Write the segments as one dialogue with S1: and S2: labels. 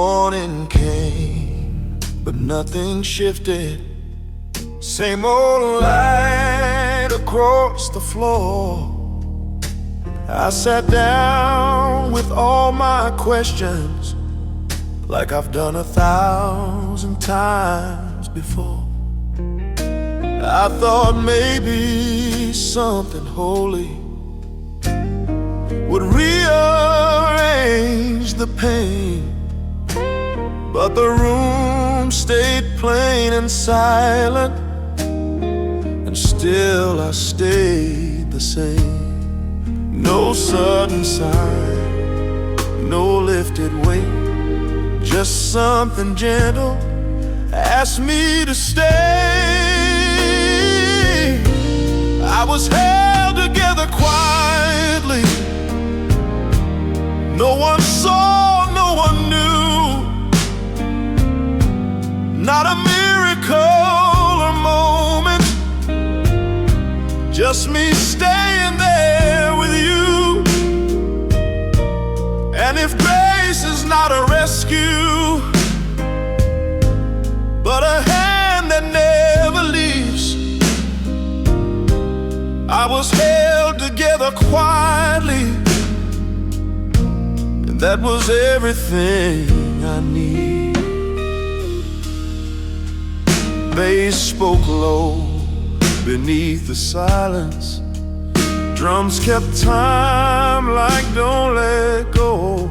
S1: morning came, but nothing shifted. Same old light across the floor. I sat down with all my questions, like I've done 1,000 times before. I thought maybe something holy would rearrange the pain, but the room stayed plain and silent, and still I stayed the same. No sudden sign, no lifted weight, just something gentle asked me to stay. I was held together quietly. No one saw, no one knew. Not a miracle or moment, just me staying there with you. And if grace is not a rescue, but a hand that never leaves, I was held together quietly, and that was everything I need. They spoke low beneath the silence. Drums kept time like don't let go.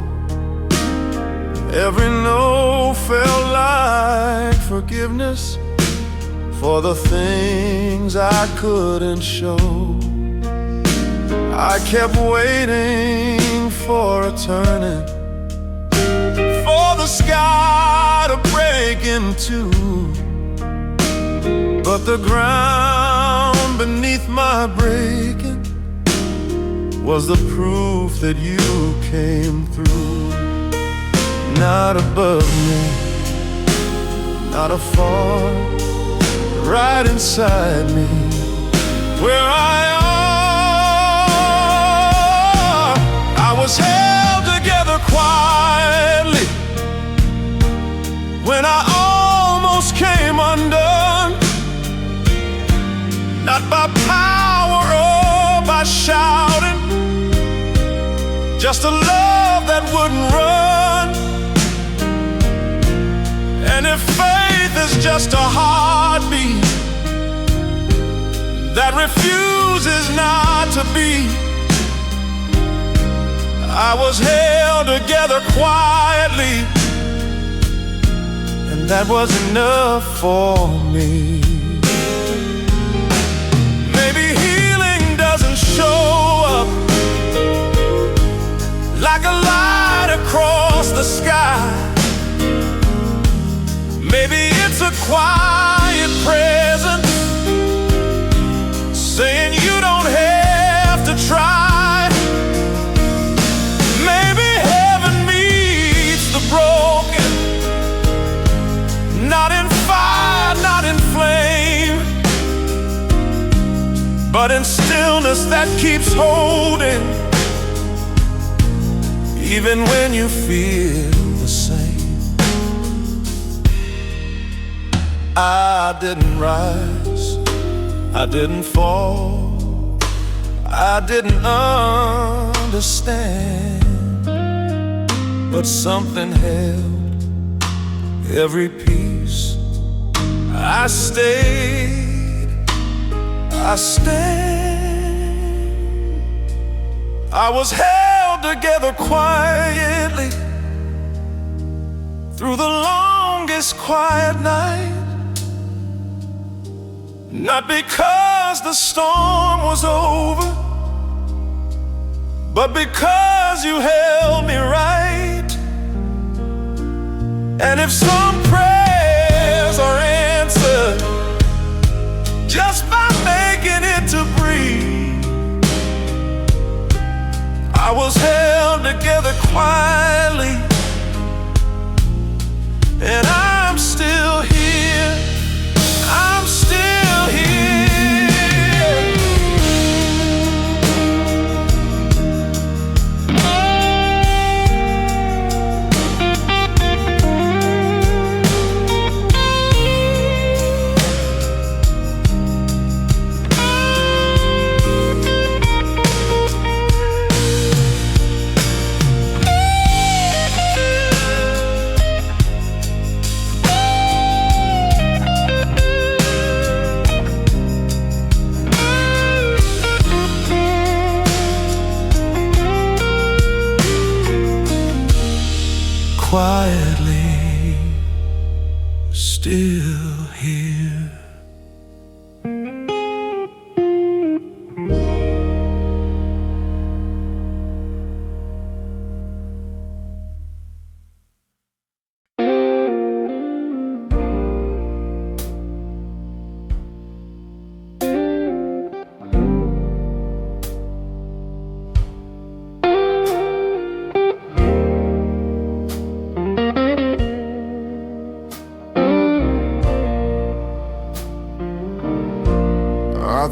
S1: Every note felt like forgiveness for the things I couldn't show. I kept waiting for a turning, for the sky to break in two, but the ground beneath my breaking was the proof that you came through. Not above me, not afar, right inside me, where I are. I was held together quietly when I almost came undone. Not by power or by shouting, just a love that wouldn't run. And if faith is just a heartbeat that refuses not to beat, I was held together quietly, and that was enough for me. Maybe healing doesn't show up like a light across the sky. Maybe it's a quiet presence saying you don't have to try. Maybe heaven meets the broken, not in fire, not in flame, but in stillness that keeps holding, even when you feel the same. I didn't rise, I didn't fall, I didn't understand, but something held every piece. I stayed, I stayed. I was held together quietly through the longest quiet night. Not because the storm was over, but because you held me right. And if some prayers are answered just by making it to breathe, I was held together quietly, and I'm still here. I'm still here.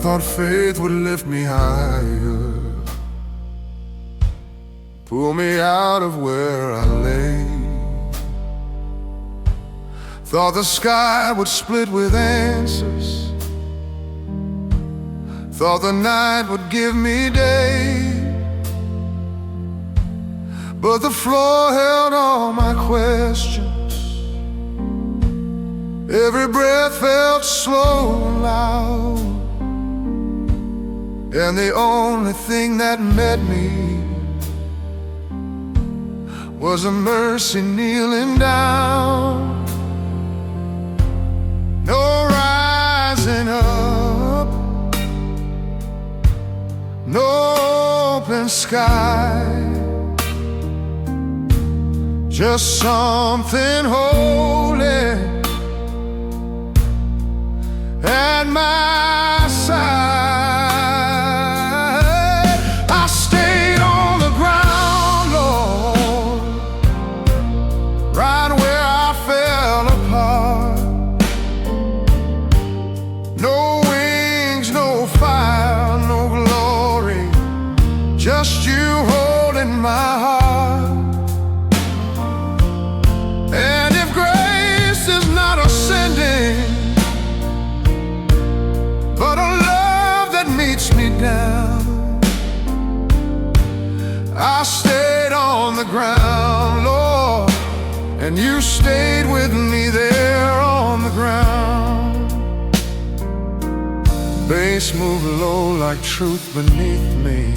S1: thought faith would lift me higher, pull me out of where I lay. Thought the sky would split with answers, thought the night would give me day. But the floor held all my questions, every breath felt slow and loud, and the only thing that met me was a mercy kneeling down. No rising up, no open sky, just something holy at my side. I stayed on the ground, Lord, right where I fell apart. No wings, no fire, no glory, just you holding my heart. And if grace is not ascending, but a love that meets me down, I stayed on the ground, Lord, and you stayed with me there on the ground. Bass moved low like truth beneath me,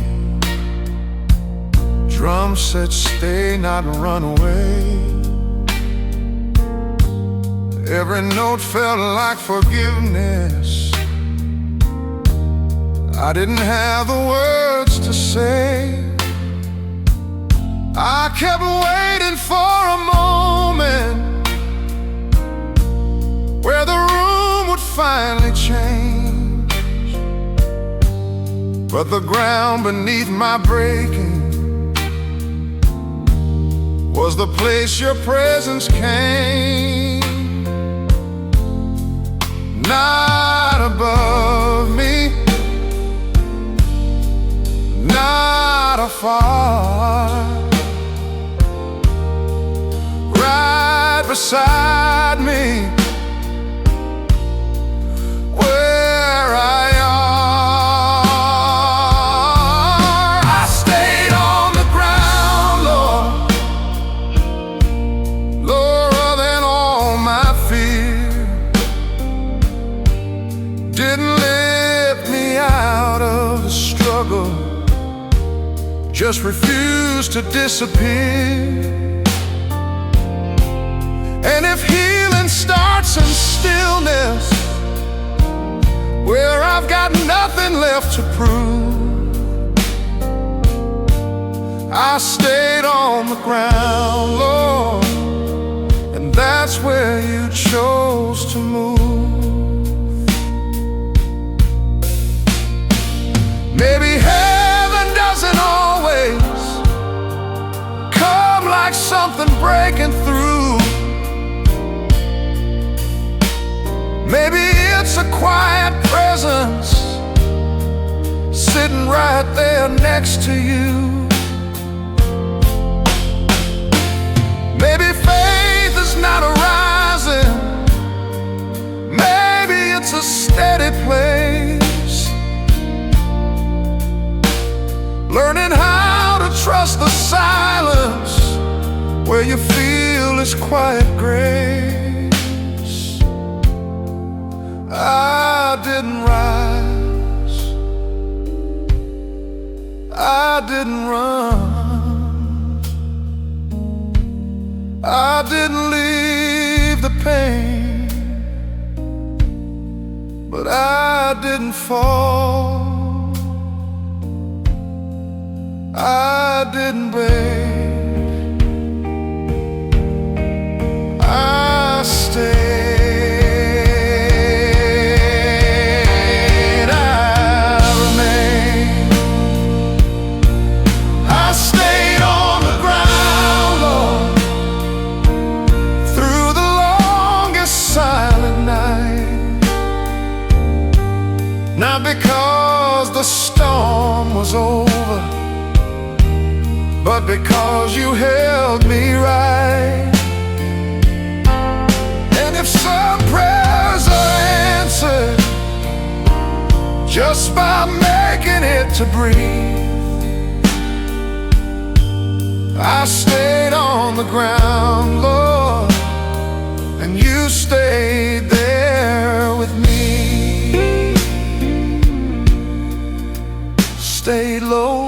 S1: drum said stay, not run away. Every note felt like forgiveness, I didn't have the words to say. I kept waiting for a moment where the room would finally change, but the ground beneath my breaking was the place your presence came. Not above me, not afar, right beside me, where I are. I stayed on the ground, Lord, lower than all my fear. Didn't lift me out of the struggle, just refused to disappear. And if healing starts in stillness, where I've got nothing left to prove, I stayed on the ground, Lord, and that's where you chose to move. Maybe heaven doesn't always come like something breaking through. Maybe it's a quiet presence sitting right there next to you. Maybe faith is not a rising, maybe it's a steady place, learning how to trust the silence where you feel His quiet grace. I didn't rise, I didn't run, I didn't leave the pain, but I didn't fall, I didn't beg, I stayed, I remained. I stayed on the ground, Lord, through the longest silent night. Not because was over, but because you held me right. And if some prayers are answered just by making it to breathe, I stayed on the ground, Lord, and you stayed there with me. Stayed low,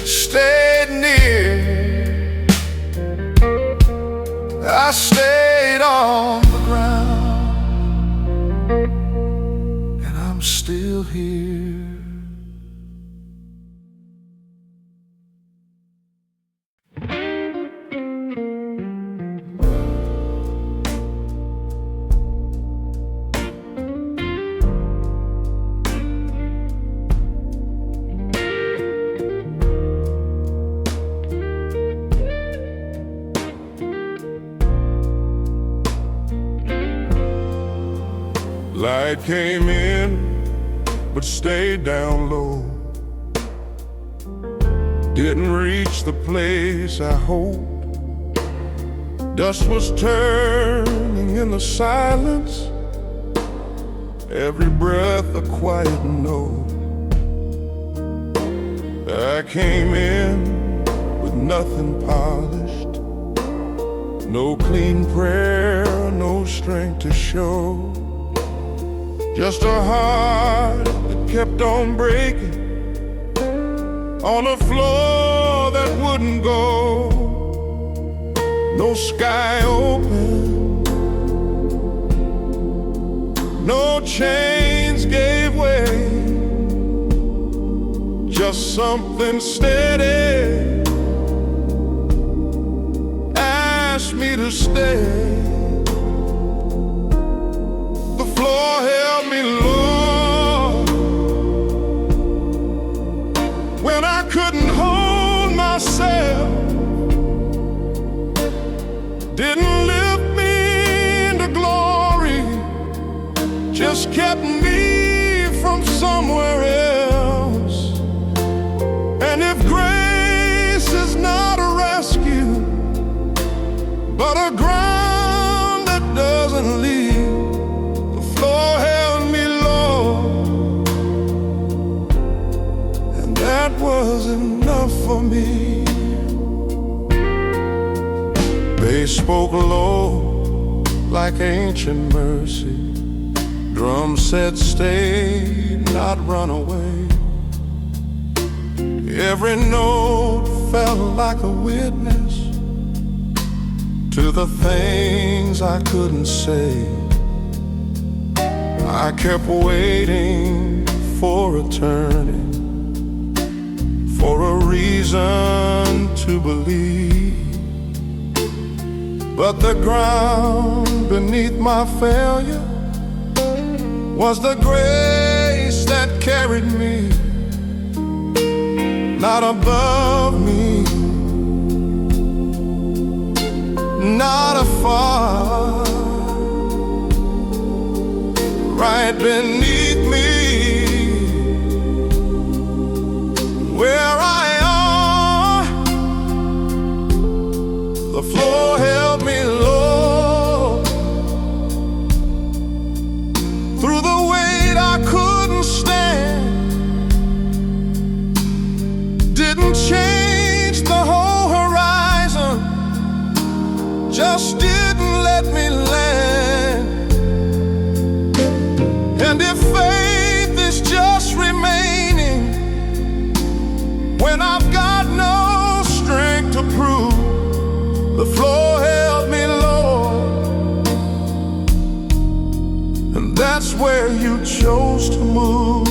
S1: stayed near, I stayed on the ground, and I'm still here.
S2: Light came in, but stayed down low. Didn't reach the place I hoped. Dust was turning in the silence, every breath a quiet note. I came in with nothing polished, no clean prayer, no strength to show. Just a heart that kept on breaking on a floor that wouldn't go. No sky open, no chains gave way, just something steady asked me to stay. The floor held me low when I couldn't hold myself. Didn't lift me into glory, just kept me from somewhere else. And if grace is not a rescue, but a ground that doesn't leave, that was enough for me. They spoke low like ancient mercy. Drum said stay, not run away. Every note felt like a witness to the things I couldn't say. I kept waiting for a turning, for a reason to believe. But the ground beneath my failure was the grace that carried me, not above me, not afar, right beneath me, where I are. The floor held me low through the weight I couldn't stand. Didn't change the whole horizon, just didn't let me land. And if faith is just remaining when I've got no strength to prove, the floor held me low, and that's where you chose to move.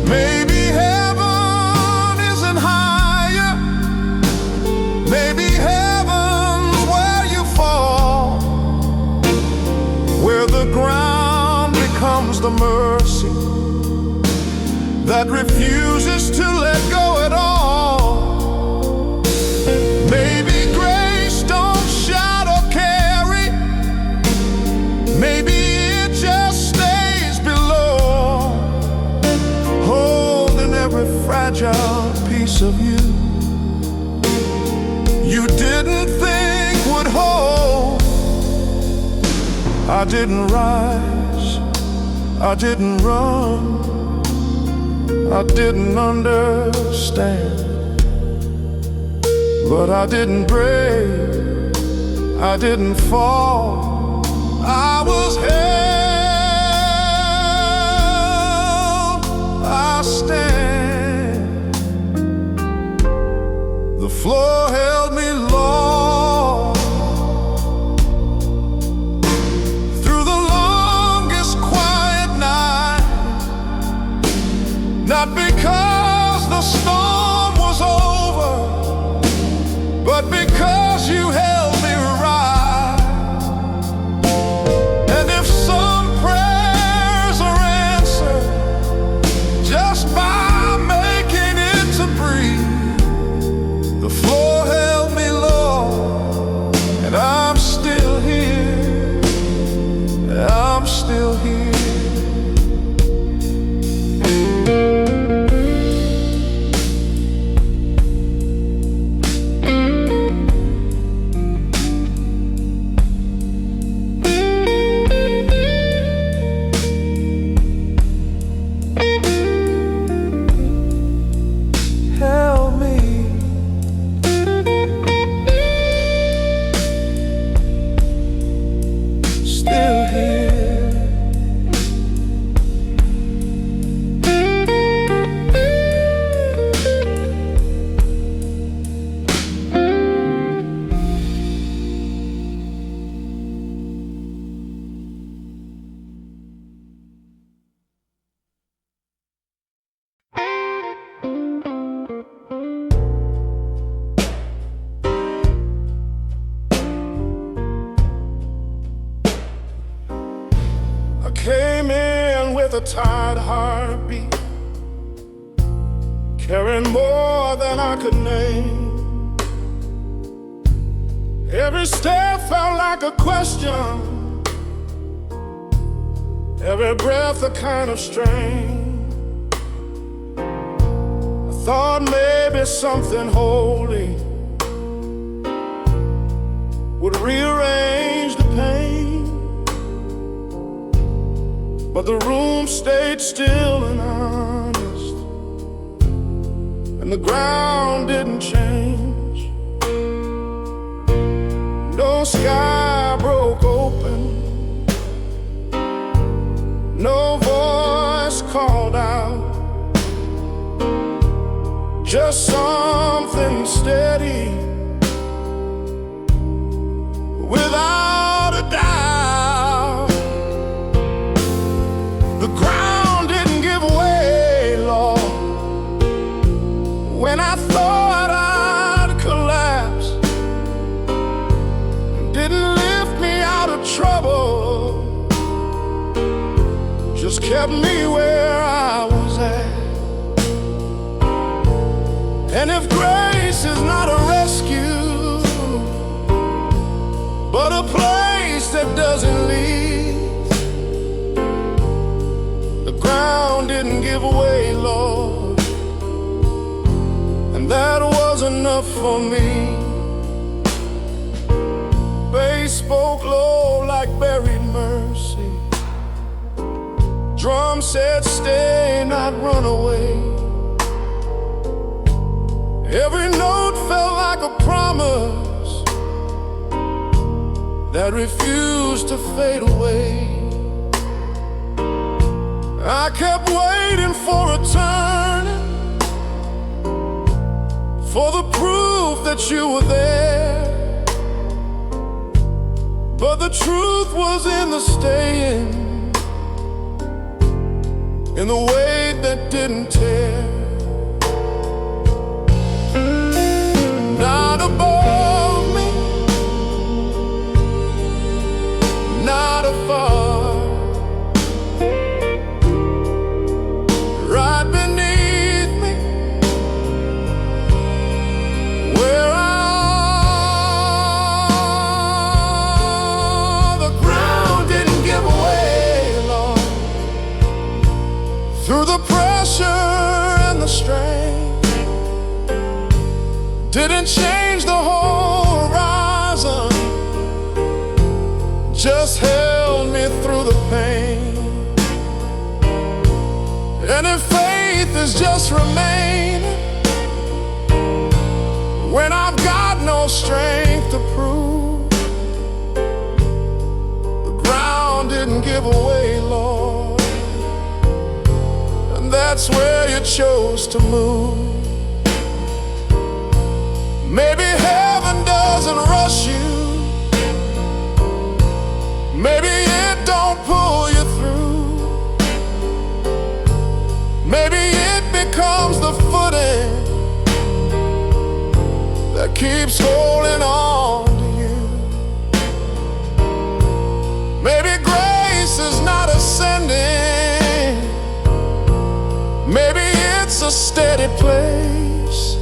S2: Maybe heaven isn't higher, maybe heaven's where you fall, where the ground becomes the mercy that refuses to let go at all. Maybe grace don't shout or carry, maybe it piece of you you didn't think would hold. I didn't rise, I didn't run, I didn't understand, but I didn't break, I didn't fall, I was held, I stand. The floor held me long through the longest quiet night, not because the storm was over, but because you held me right. And if some prayers are answered just by making it to breathe, the floor held me low, and I'm still here, I'm still here. Came in with a tired heartbeat, carrying more than I could name. Every step felt like a question, every breath a kind of strain. I thought maybe something holy would rearrange the pain, but the room stayed still and honest, and the ground didn't change. No sky broke open, no voice called out, just something steady without a doubt. The ground didn't give way, Lord, when I thought I'd collapse. Didn't lift me out of trouble, just kept me where I was at. And if grace is not a rescue, but a place that doesn't leave, the ground didn't give way, Lord, and that was enough for me. Bass spoke low like buried mercy, drum said stay, not run away. Every note felt like a promise that refused to fade away. I kept waiting for a turning, for the proof that you were there, but the truth was in the staying, in the weight that didn't tear. Not above me, not afar, right beneath me, where I am. The ground didn't give away, Lord, through the pressure and Didn't change the whole horizon, just held me through the pain. And if faith is just remain when I've got no strength to prove, the ground didn't give away, Lord, and that's where you chose to move. Maybe heaven doesn't rush you, maybe it don't pull you through, maybe it becomes the footing that keeps holding on to you. Maybe grace is not ascending, maybe it's a steady place,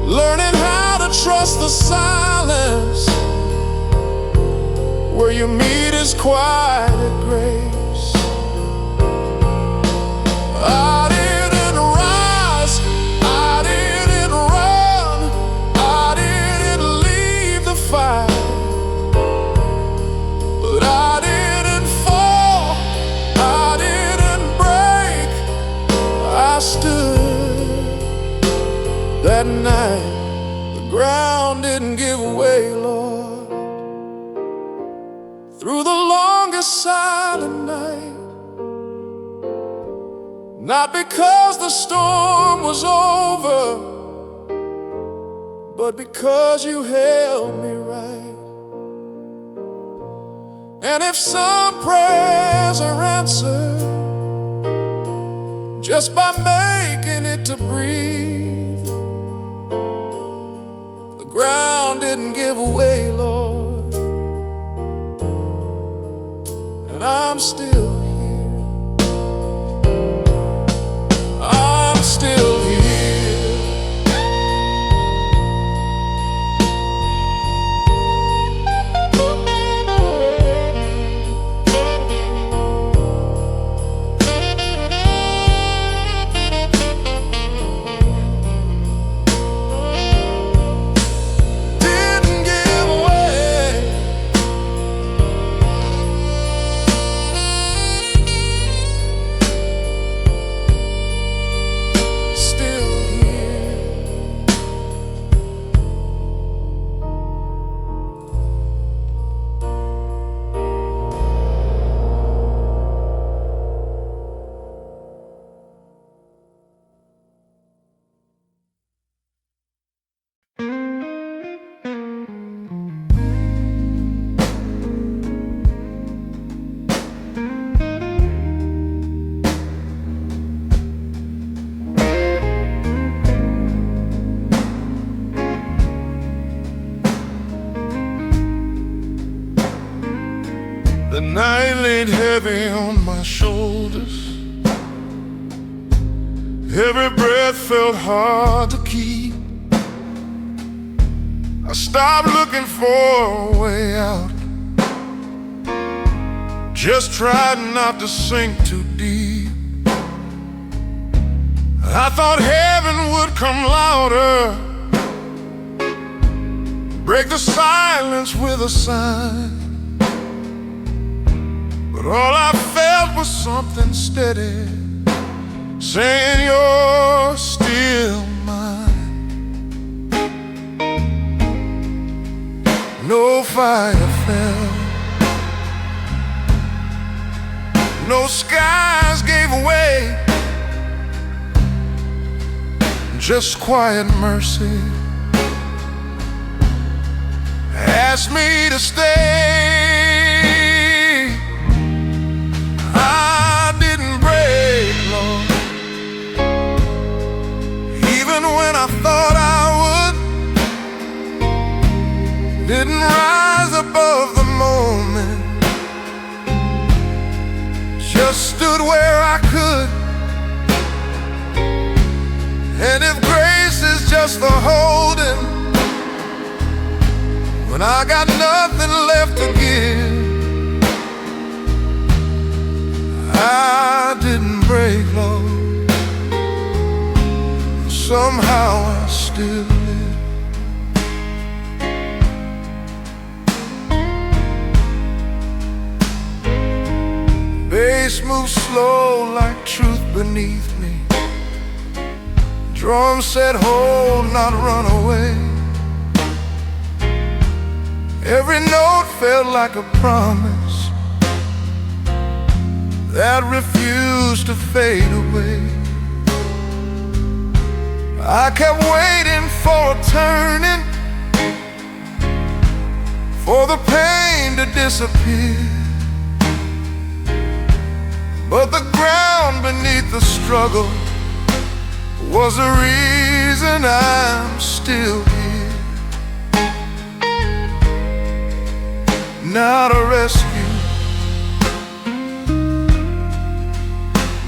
S2: learning how to trust the silence where you meet His quiet grace. I didn't rise, I didn't run, I didn't leave the fight, but I didn't fall, I didn't break. I stood that night, the ground didn't give away, Lord. Through the longest silent night, not because the storm was over, but because you held me right. And if some prayers are answered just by making it to breathe, the ground didn't give away, Lord, and I'm still here. I'm still here. Didn't give away. Still here. The night laid heavy on my shoulders. Every breath felt hard to keep. I stopped looking for a way out, just tried not to sink too deep. I thought heaven would come louder, break the silence with a sign. But all I felt was something steady, saying you're still mine. No fire fell, no skies gave way, just quiet mercy asked me to stay. I didn't break, Lord, even when I thought I would. Didn't rise above the moment, just stood where I could. And if grace is just the holding, when I got nothing left to give, I didn't break, Lord, so
S1: somehow I still live. Bass moves slow like truth beneath me. Drum said hold, not run away. Every note felt like a promise that refused to fade away. I kept waiting for a turning, for the pain to disappear. But the ground beneath the struggle was the reason I'm still here. Not a rescue,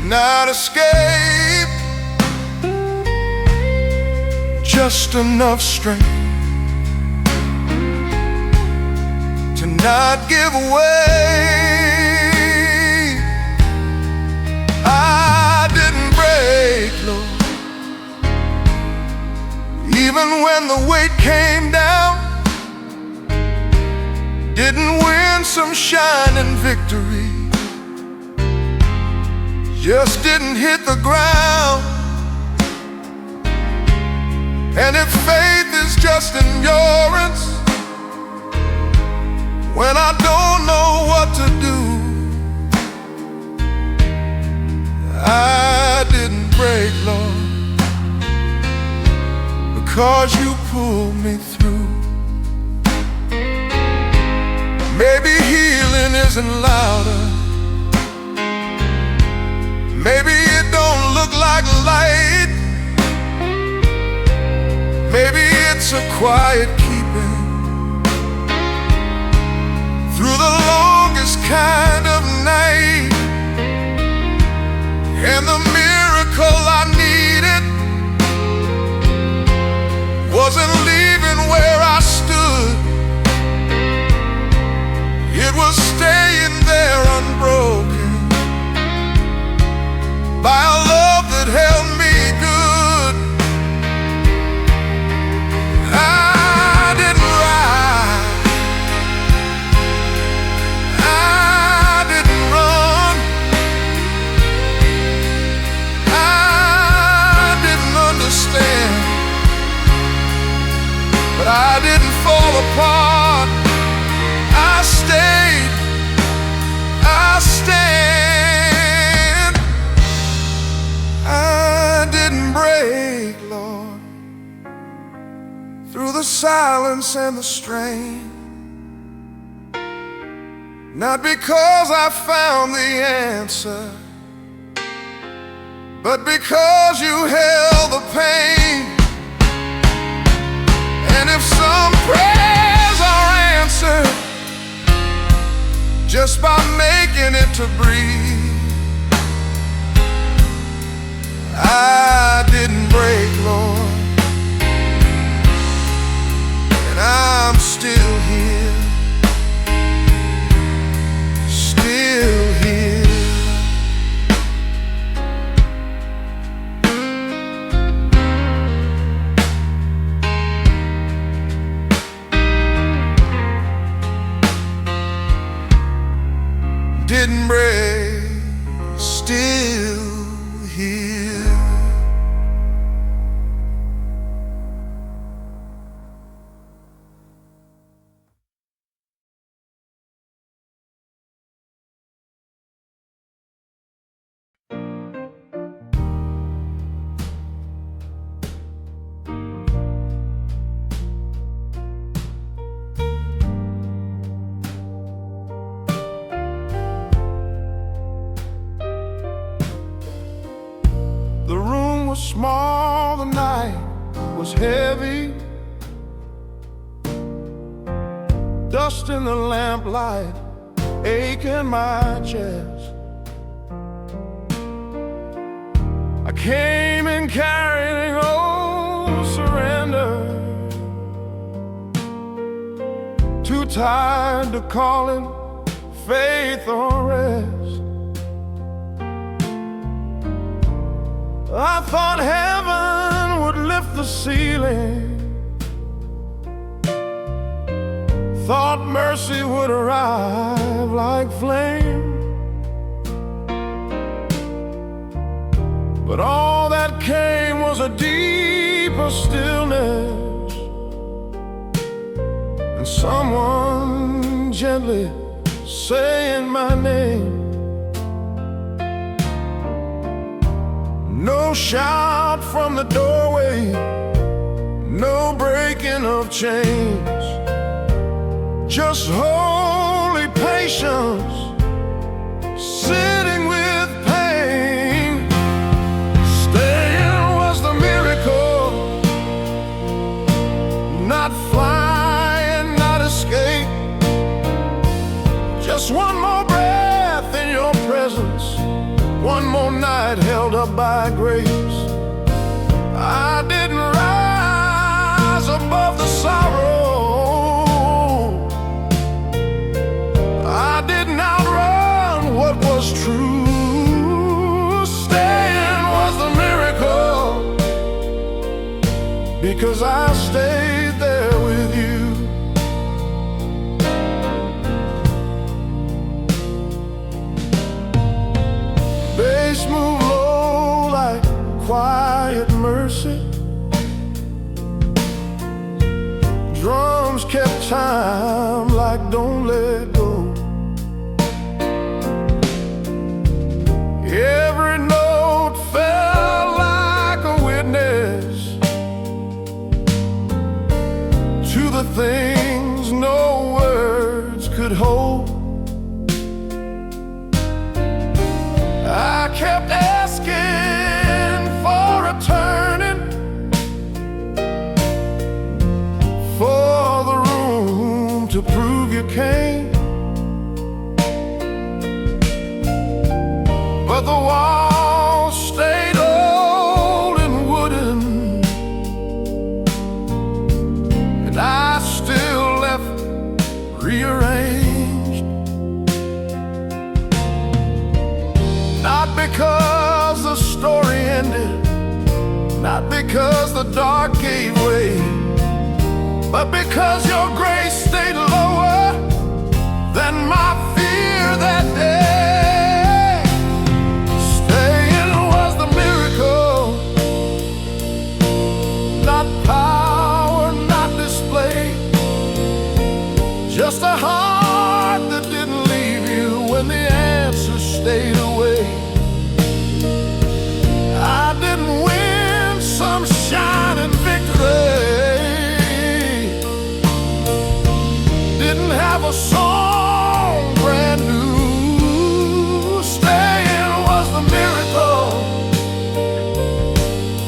S1: not escape, just enough strength to not give way. I didn't break, Lord, even when the weight came down. Didn't win some shining victory, just didn't hit the ground. And if faith is just endurance, when I don't know what to do, I didn't break, Lord, because you pulled me through. Maybe healing isn't louder, maybe it don't look like light, maybe it's a quiet keeping through the longest kind of night. And the miracle I needed wasn't leaving where I stood, it was staying there unbroken by a love that held me good. I didn't ride, I didn't run, I didn't understand, but I didn't fall apart. I stayed, I stand. I didn't break, Lord, through the silence and the strain. Not because I found the answer, but because you held the pain. And if some prayers are answered just by making it to breathe, I didn't break, Lord, and I'm still here, still here. Didn't break, still here. The room was small, the night was heavy. Dust in the lamplight, ache in my chest. I came in carrying old surrender, too tired to call it faith or rest. I thought heaven would
S2: the ceiling. Thought mercy would arrive like flame, but all that came was a deeper stillness, and someone gently saying my name. No shout from the doorway, no breaking of chains, just holy patience, sitting with pain. Staying was the miracle, not flying, not escape. Just one more breath in your presence, one more night held up by grace. I didn't rise above the sorrow, I didn't outrun what was true. Staying was the miracle, because I stayed there with you. Bass moved low like quiet mercy, drums kept time like don't let go. Every note felt like a witness to the things no words could hold. I kept asking for a turning, for the room to prove you came, but the walls stayed old and wooden, and I still left rearranged. Not because the story ended, not because the dark gave way, but because your grace stayed lower than my fear that day. Staying was the miracle, not power, not display, just a heart that didn't leave you when the answer stayed away. I didn't win some shining victory, didn't have a song brand new. Staying was the miracle,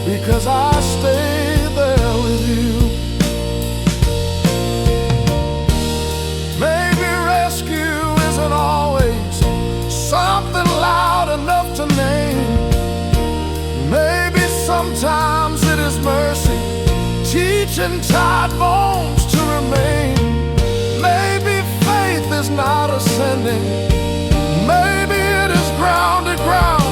S2: because I stayed there with you. Maybe rescue isn't always something loud enough to name. Maybe sometimes it is mercy, teaching tired bones to remain. Maybe faith is not ascending, maybe it is grounded ground.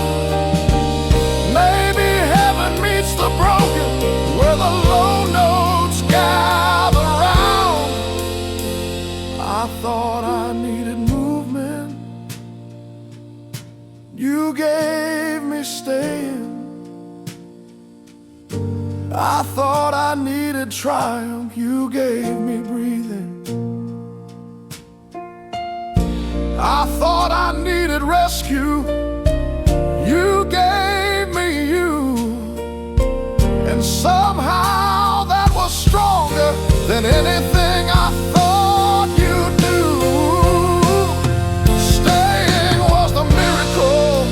S2: Maybe heaven meets the broken where the low notes gather round. I thought I needed movement, you gave me staying. I thought I needed triumph, you gave me breathing. I thought I needed rescue, you gave me you. And somehow that was stronger than anything I thought you'd do. Staying was the miracle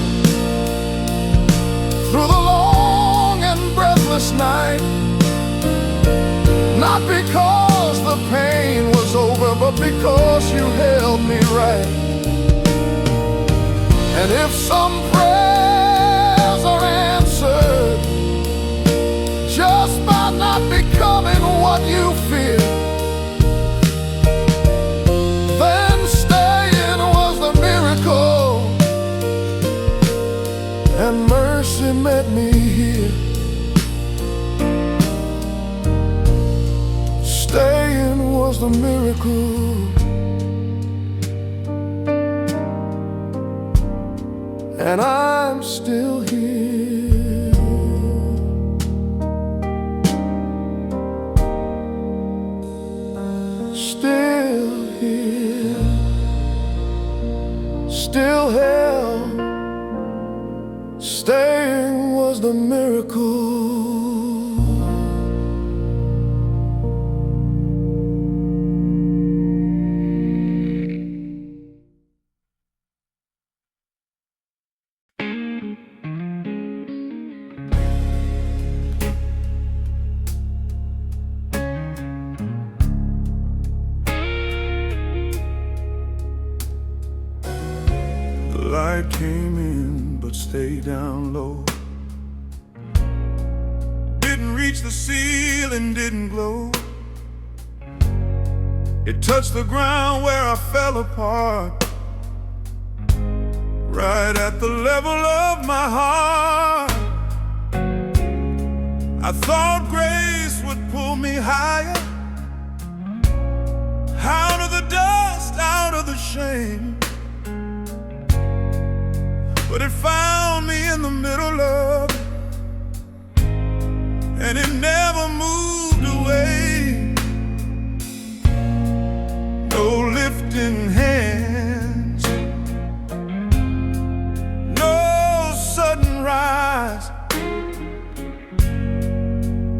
S2: through the long and breathless night. Not because the pain was over, but because you held me right. And if some prayers are answered just by not becoming what you fear, then staying was the miracle, and mercy met me here.
S1: miracle, and I'm still here. Still here, still held. Staying was the miracle. The light came in but stayed down low. Didn't reach the ceiling, didn't glow. It touched the ground where I fell apart, right at the level of my heart. I thought grace would pull me higher, out of the dust, out of the shame. But it found me in the middle of it, and it never moved away. No lifting hands, no sudden rise,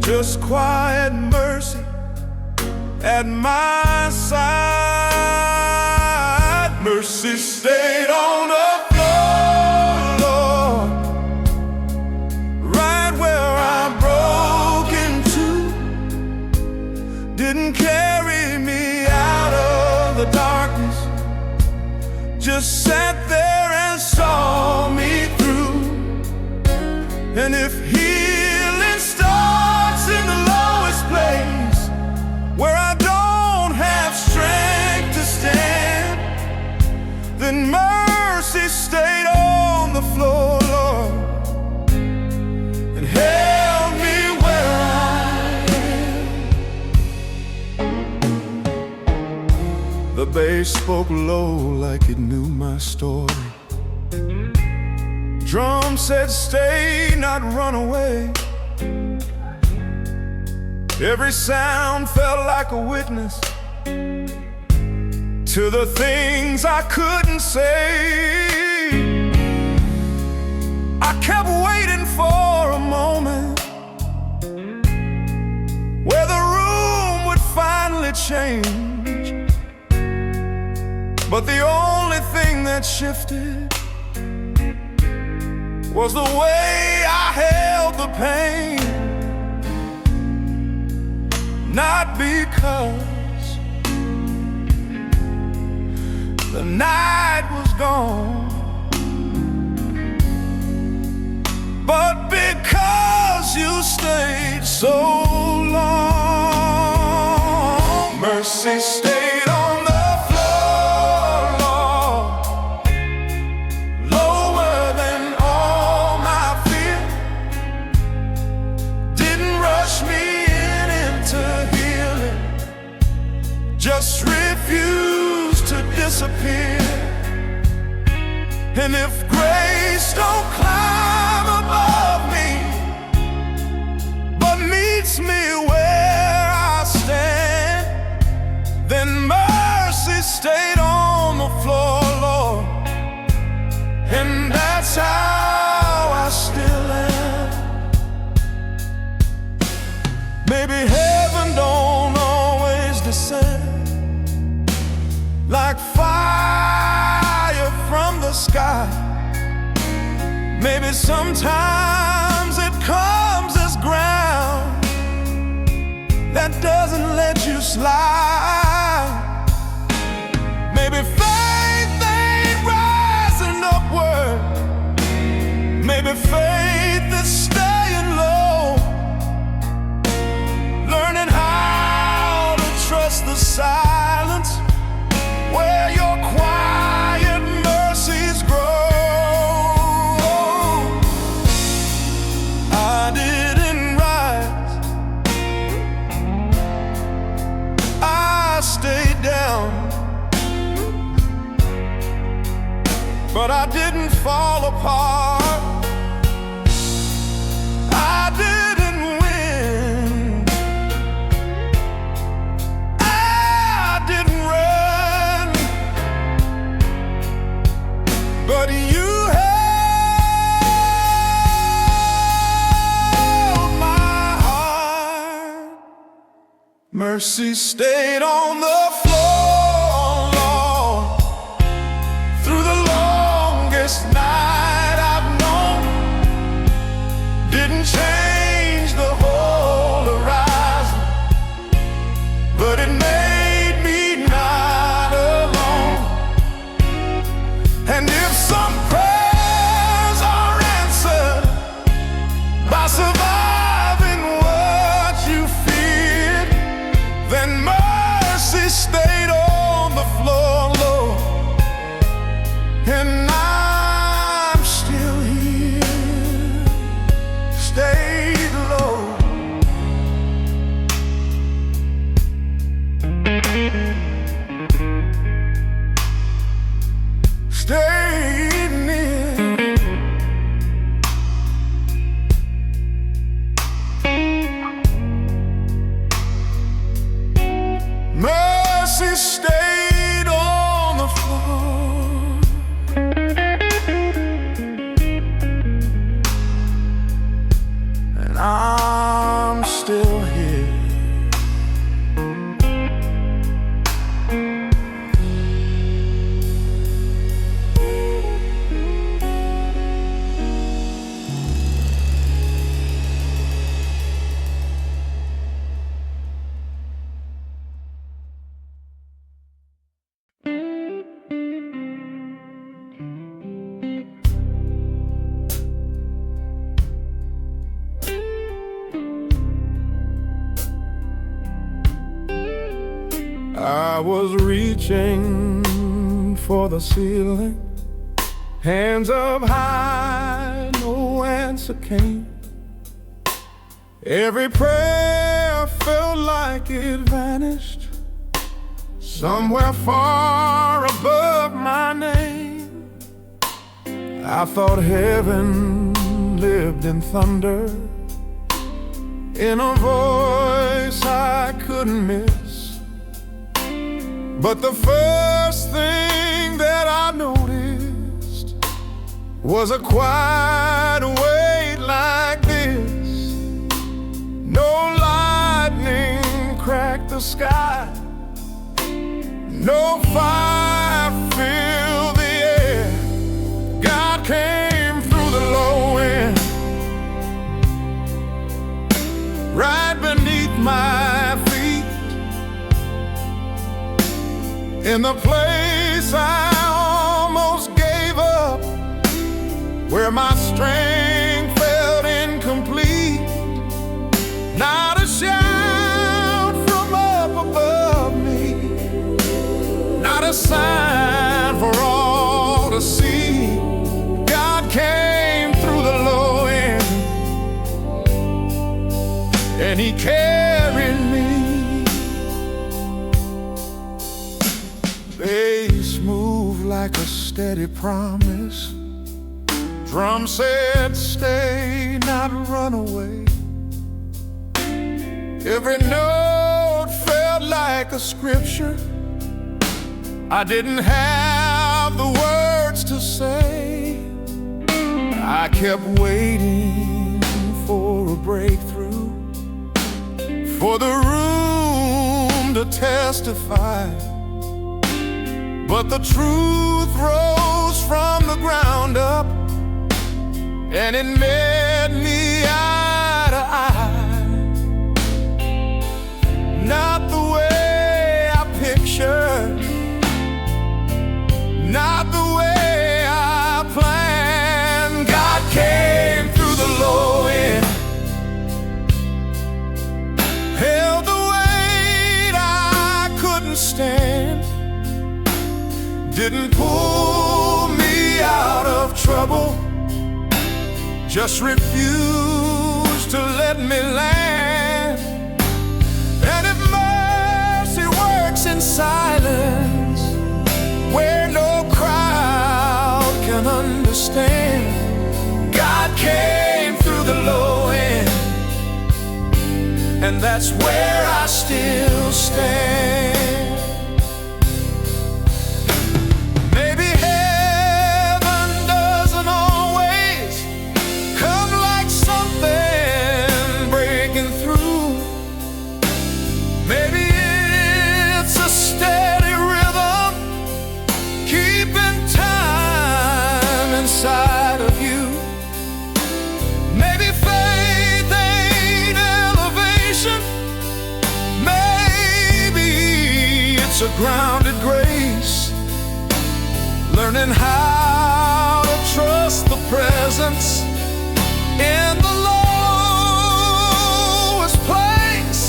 S1: just quiet mercy at my side. Mercy stayed on the floor, Lord, right where I broke into. Didn't carry me out of the darkness, just sat there and saw me through. And if healing starts in the lowest place, where I don't have strength to stand, then mercy stayed on the floor, Lord, and held me where I am. The bass spoke low like it knew my story. Drum said stay, not run away. Every sound felt like a witness to the things I couldn't say. I kept waiting for a moment where the room would finally change. But the only thing that shifted was the way I held the pain. Not because the night was gone, but because you stayed so long. Mercy stayed on the floor, Lord, lower than all my fear. Didn't rush me into healing, just refuse to disappear. And if grace don't climb above me, but meets me where I stand, then mercy stayed on the floor, Lord, and that's how I still am. Maybe heaven don't always descend like fire from the sky. Maybe sometimes it comes as ground that doesn't let you slide. Maybe faith ain't rising upward. Maybe faith is staying low, learning how to trust the silence where your quiet mercies grow. I didn't rise, I stayed down.
S2: I didn't fall apart. I didn't win. I didn't run. But you held my heart. Mercy stayed on the floor, Lord, through the longest night I've known. Didn't change the whole horizon, but it made me not alone. And if some prayers are answered by surviving what you feared, then mercy stayed on the floor, Lord, and I'm still here, stayed low. Stayed near. Mercy stayed on the floor, and I'm still here. I was reaching for the ceiling, hands up high, no answer came. Every prayer felt like it vanished, somewhere far above my name. I thought heaven lived in thunder, in a voice I couldn't miss. But the first thing that I noticed was a quiet weight like this. No lightning cracked the sky, no fire filled the air. God came through the low end, right beneath my feet. In the place I almost gave up, where my strength felt incomplete, not a shout from up above me, not a sign for all to see. God came through the low end, and He carried me. Bass moved like a steady promise. Drum said stay, not run away. Every note felt like a scripture. I didn't have the words to say. I kept waiting for a breakthrough, for the room to testify. But the truth rose from the ground up, and it met me eye to eye. Not the way I pictured, not the way I planned. God came through the low end, held the weight I couldn't stand, didn't pull me out of trouble, just refused to let me land. And if mercy works in silence, where no crowd can understand. God came through the low end, and that's where I still stand. Maybe heaven doesn't always come like something breaking through. Maybe it's a steady rhythm keeping time inside of you. Maybe faith ain't elevation. Maybe it's a grounded grace, learning how to trust the presence in the lowest place.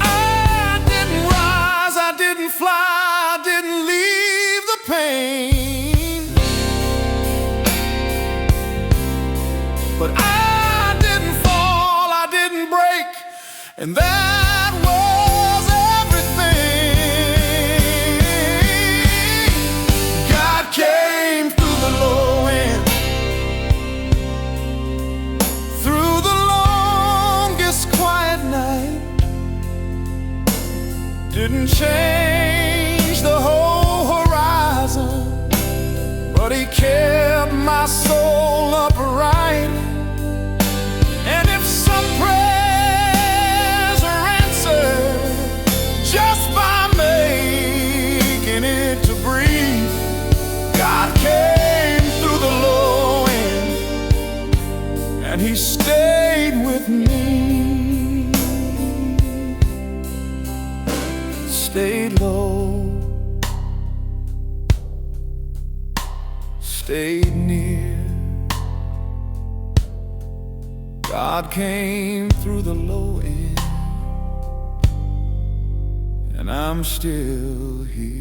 S2: I didn't rise, I didn't fly, I didn't leave the pain, but I didn't fall, I didn't break, and that was everything. God came through the low end, through the longest quiet night. Didn't change the whole horizon, but He kept my soul upright. And if some prayers are answered just by making it to breathe, God came through the low end, and He stayed with me. Stayed low, stayed near. God came through the low end, and I'm still here.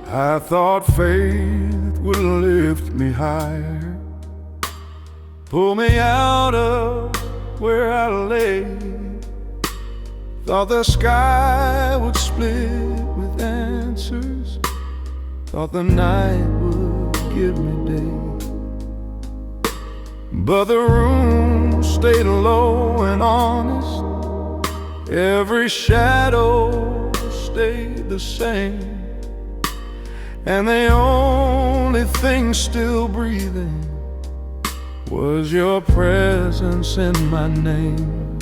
S1: I thought faith would lift me higher, pull me out of where I lay. Thought the sky would split with answers, thought the night would give me day. But the room stayed low and honest, every shadow stayed the same. And the only thing still breathing was your presence in my name.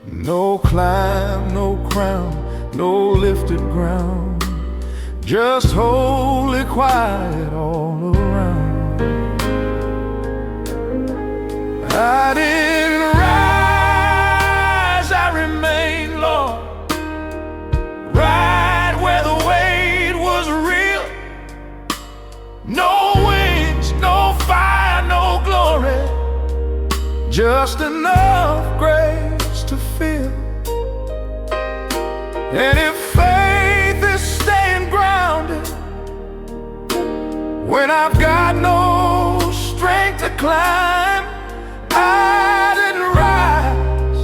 S1: No climb, no crown, no lifted ground, just holy quiet all around. I didn't rise, I remained, Lord, right where the weight was real. No wings, no fire, no glory, just enough grace to feel. And if faith is staying grounded when I've got no strength to climb, I didn't rise,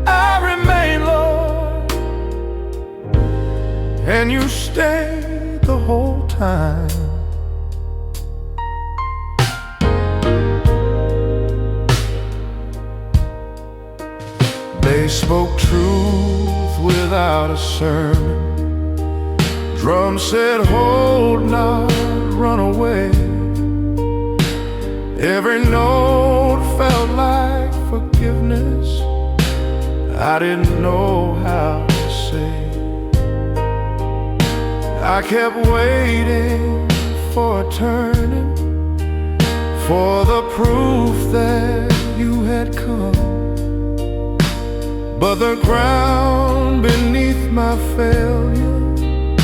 S1: I remain, Lord, and you stayed the whole time. They spoke truth without a sermon. Drums said, hold not, run away. Every note felt like forgiveness I didn't know how to say. I kept waiting for a turning, for the proof that you had come. But the ground beneath my failure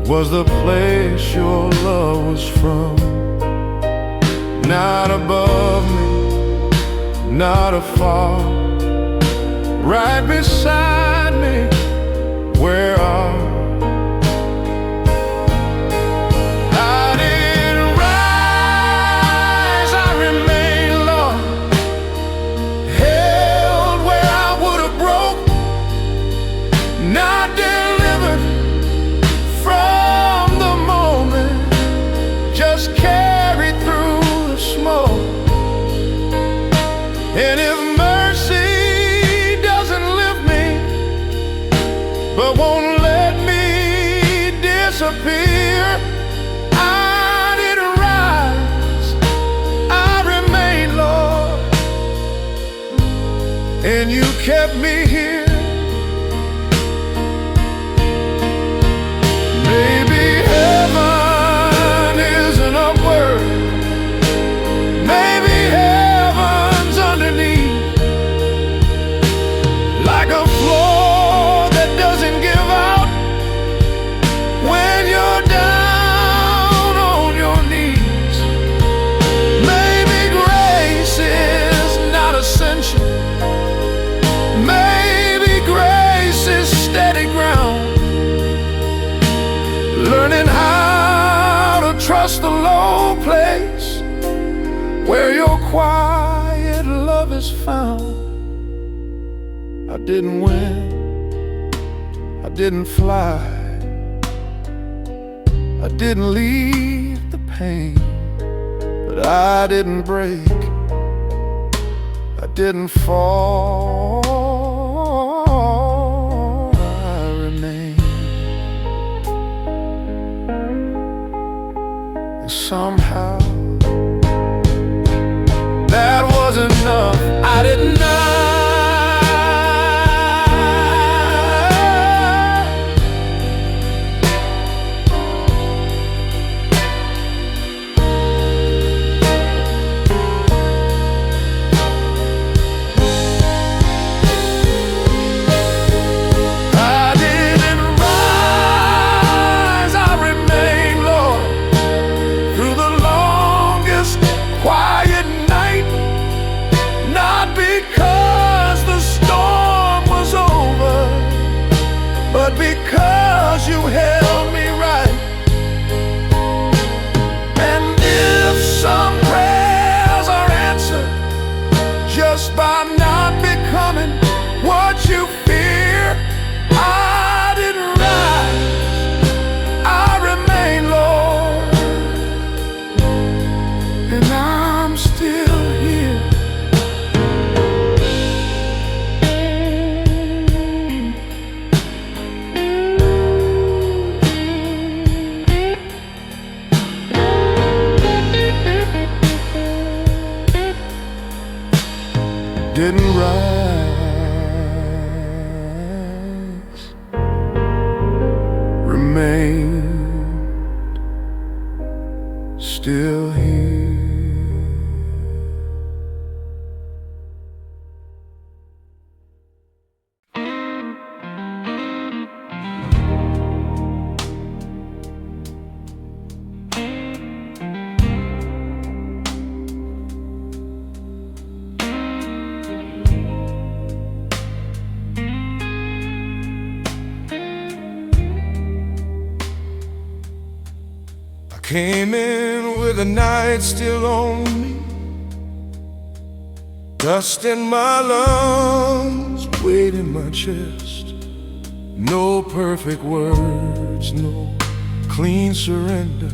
S1: was the place your love was from. Not above me, not afar, right beside me, where are not delivered from the moment, just carried through the smoke. And if mercy doesn't lift me, but won't let me disappear, I didn't rise, I remained, Lord, and you kept me here. Maybe heaven isn't upward, maybe heaven's underneath, like a floor that doesn't give out when you're down on your knees. Maybe grace is not ascension, maybe grace is steady ground, learning how to trust the low place where your quiet love is found. I didn't win, I didn't fly, I didn't leave the pain, but I didn't break, I didn't fall, I remained. Somehow that was enough. I didn't know. Because you held me right. And if some prayers are answered just by not becoming what you fear, I didn't rise, I remain, Lord, and I'm still here. Didn't rise, remained, still here. Came in with the night still on me, dust in my lungs, weight in my chest. No perfect words, no clean surrender,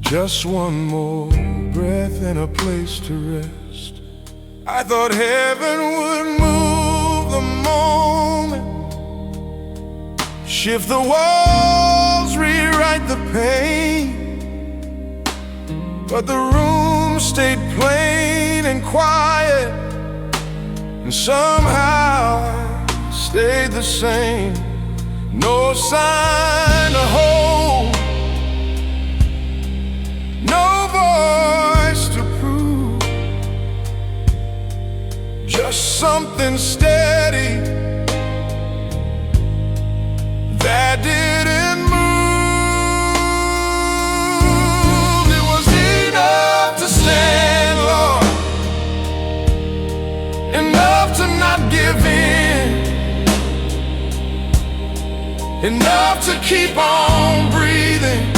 S1: just one more breath and a place to rest. I thought heaven would move the moment, shift the walls, rewrite the pain. But the room stayed plain and quiet, and somehow I stayed the same. No sign of hope, no voice to prove, just something steady
S2: enough to keep on breathing.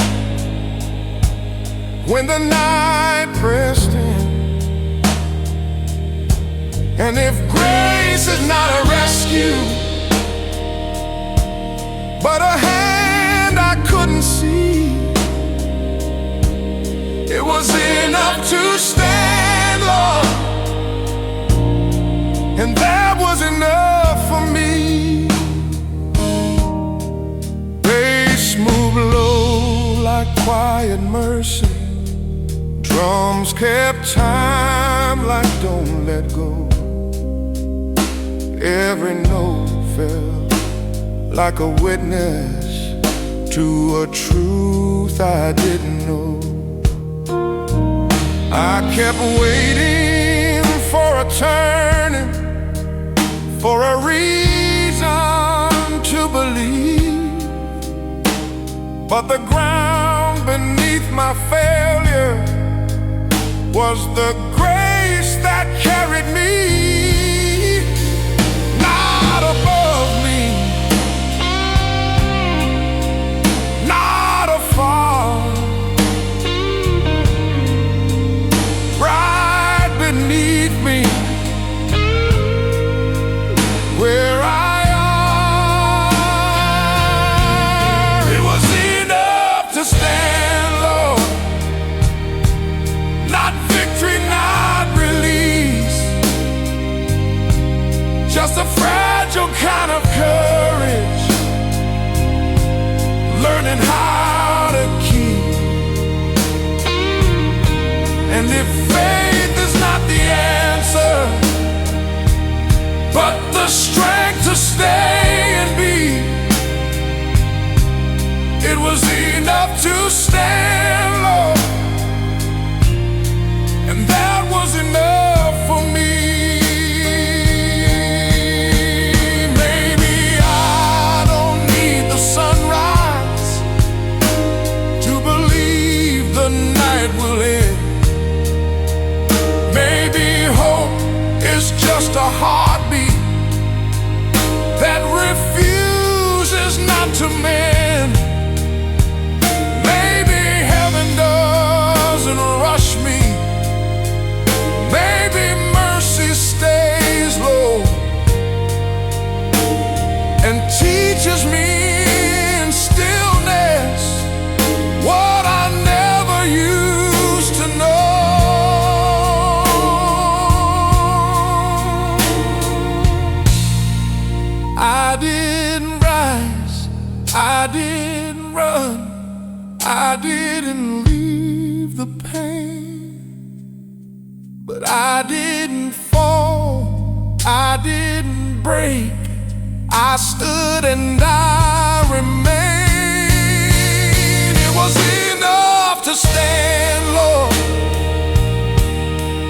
S2: When the night pressed in, and if grace is not a rescue, but a hand I couldn't see, it was enough to stand, Lord, and that was enough for me. Bass moved low like quiet mercy. Drums kept time like don't let go. Every note felt like a witness to a truth I didn't know. I kept waiting for a turning, for a reason to believe, but the ground beneath my failure was the grace that carried me. Not above me, not afar, right beneath me, where I are. It was enough to stand, Lord. Not victory, not release, just a fragile kind of courage, learning how to keep. And if faith is not the answer, but the strength to stay and be, it was enough to stand, Lord, and that was enough for me. Maybe I don't need the sunrise to believe the night will end. Maybe hope is just a heartbeat that refuses not to mend. Maybe heaven doesn't rush me. Maybe mercy stays low and teaches me in stillness what I never used to know. I didn't rise, I didn't run, I didn't leave the pain, but I didn't fall, I didn't break, I stood and I remained. It was enough to stand, Lord,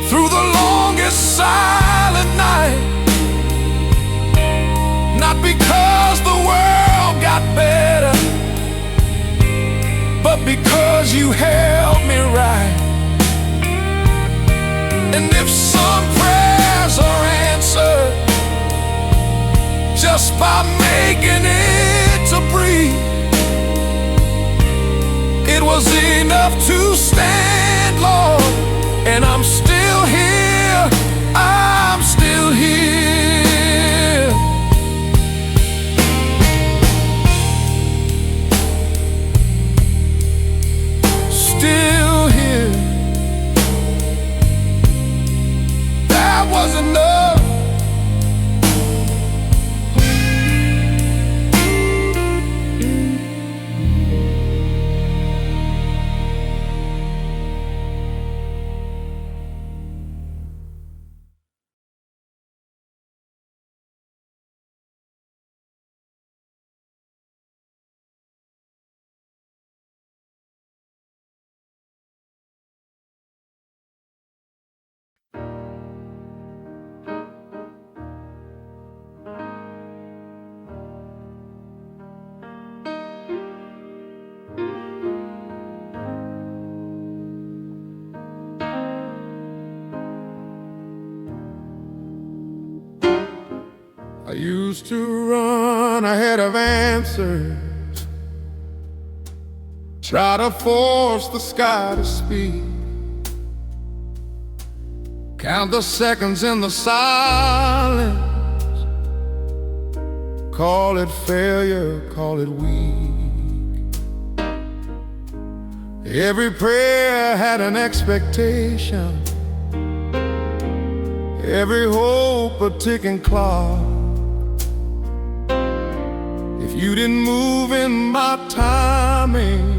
S2: through the longest silent night. Not because the world got better, but because you held me right. And if some prayers are answered just by making it to breathe, it was enough to stand, Lord, and I'm still here, I'm still here. Still here. That was enough. I used to run ahead of answers, try to force the sky to speak. Count the seconds in the silence. Call it failure, call it weak. Every prayer had an expectation, every hope a ticking clock. If you didn't move in my timing,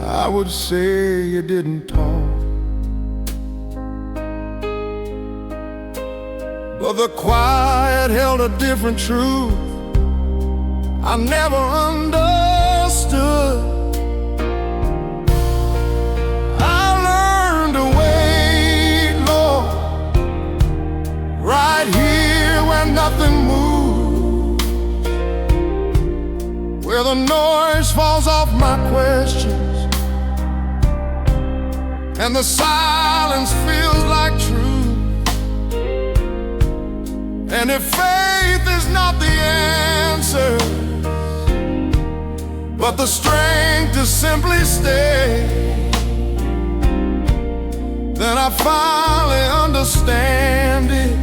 S2: I would say you didn't talk. But the quiet held a different truth I never understood. I learned to wait, Lord, right here where nothing moves, where the noise falls off my questions and the silence feels like truth. And if faith is not the answer, but the strength to simply stay, then I finally understand it.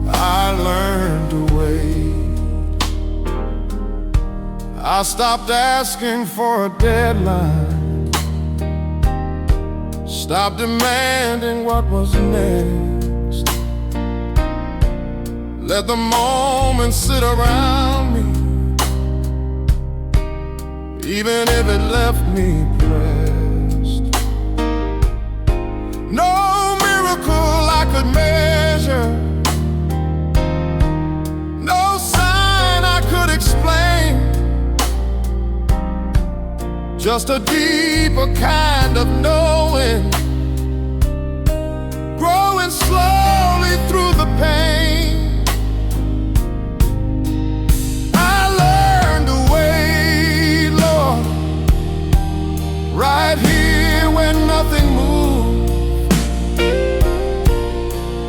S2: I learned to wait. I stopped asking for a deadline, stopped demanding what was next. Let the moment sit around me, even if it left me pressed. No miracle I could measure, no sign I could explain, just a deeper kind of knowing, growing slowly through the pain. Right here where nothing moves,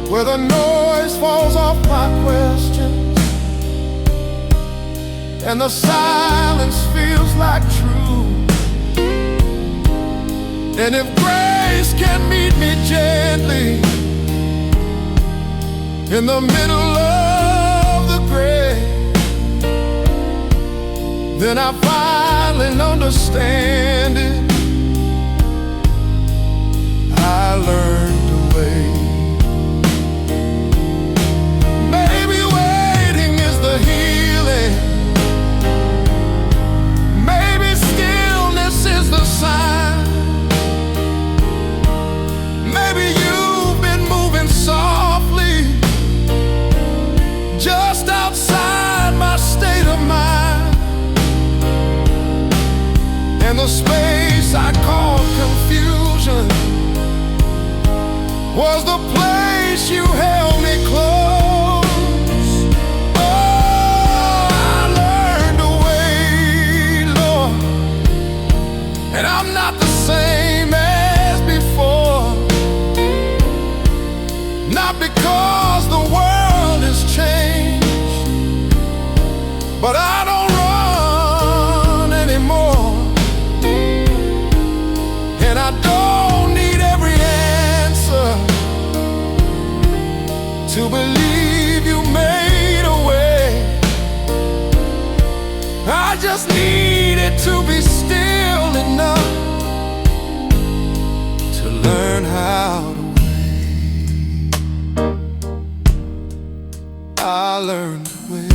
S2: where the noise falls off my questions and the silence feels like truth. And if grace can meet me gently in the middle of the grave, then I finally understand it. I learned to wait. Maybe waiting is the healing, maybe stillness is the sign. Maybe you've been moving softly just outside my state of mind, and the space I call confusion was the place you held me close. Oh, I learned to wait, Lord, and I'm not the same as before. Not because the world has changed, but I don't run anymore, and I don't need every answer to believe you made a way. I just needed to be still enough to learn how to wait. I learned to wait,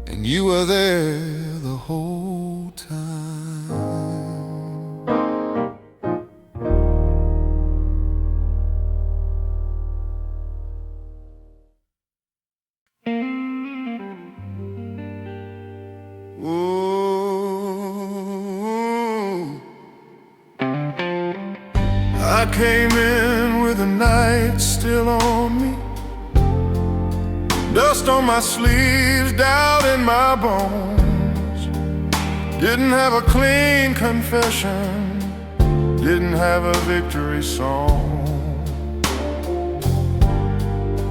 S2: and you were there the whole time. I came in with the night still on me, dust on my sleeves, doubt in my bones. Didn't have a clean confession, didn't have a victory song.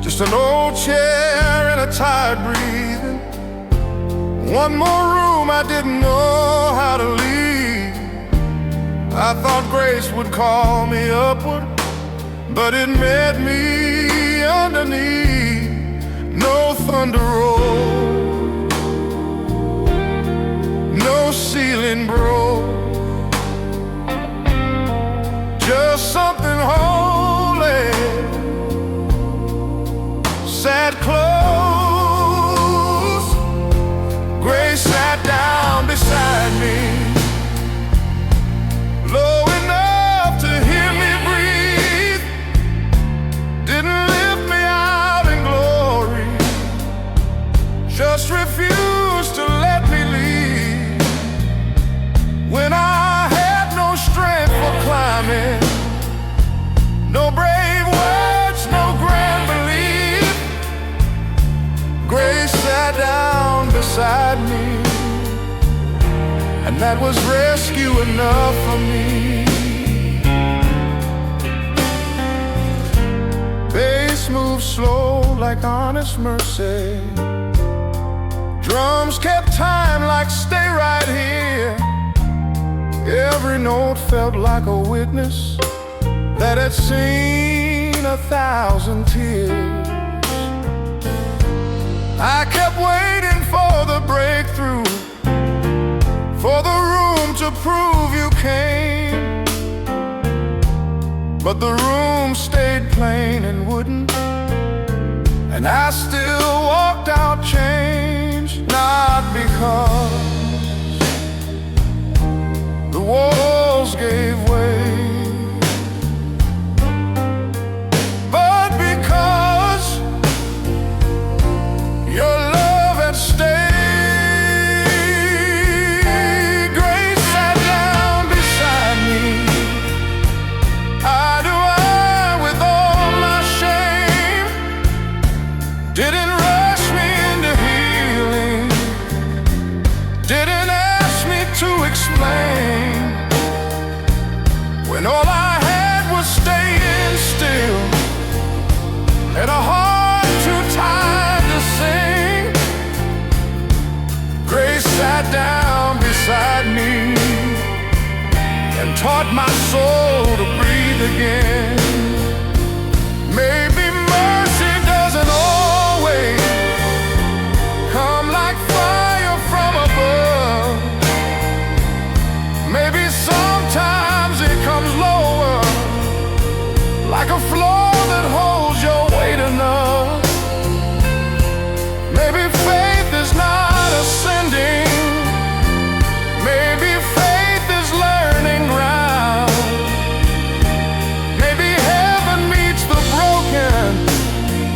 S2: Just an old chair barely tired breathing. One more room I didn't know how to leave. I thought grace would call me upward, but it met me underneath. No thunder rolled, no ceiling broke, just something holy sat close. Grace sat down beside me, low enough to hear me breathe. Didn't lift me out in glory, just refused to let me leave. When I had no strength for climbing, no brave words, no grand belief, grace sat down beside me, and that was rescue enough for me. Bass moved slow like honest mercy. Drums kept time like stay right here. Every note felt like a witness that had seen 1,000 tears. I kept waiting for the breakthrough, for the room to prove you came. But the room stayed plain and wooden, and I still walked out changed. Not because the walls gave way, but because your love had stayed. Grace sat down beside me, eye to eye with all my shame. Didn't rush me into healing, didn't ask me to explain. When all I had was staying still and a heart too tired to sing, grace sat down beside me and taught my soul to breathe again. Maybe mercy doesn't always come like fire from above. Maybe sometimes it comes lower, like a floor that holds your weight enough. Maybe faith is not ascending, maybe faith is learning ground. Maybe heaven meets the broken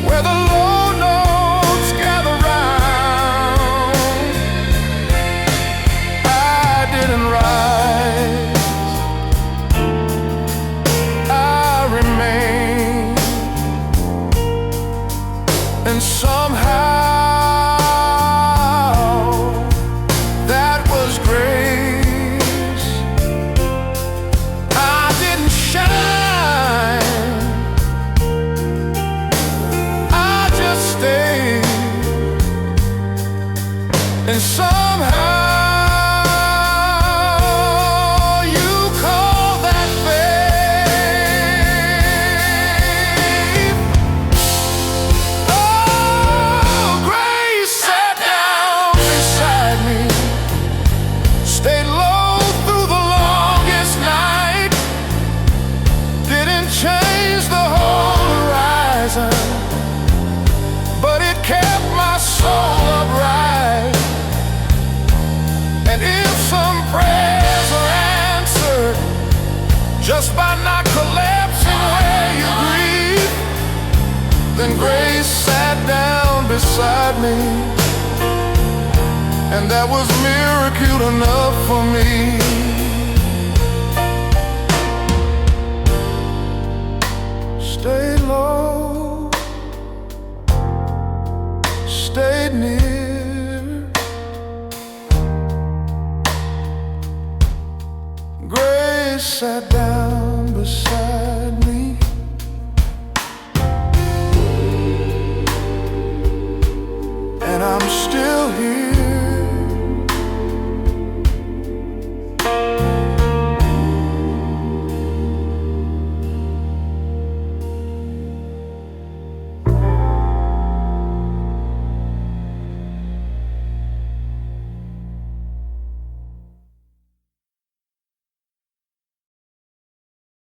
S2: where the low notes gather round. I didn't rise, I remained, and somehow that was grace. I didn't shine, I just stayed, and somehow you call that faith. Oh, grace sat down beside me, stayed low through the longest night, didn't change the whole horizon, but it kept my soul upright. And if some prayers are answered just by not collapsing where you grieve, then grace sat down beside me, and that was miracle enough for me. Stayed low, stayed near, grace sat down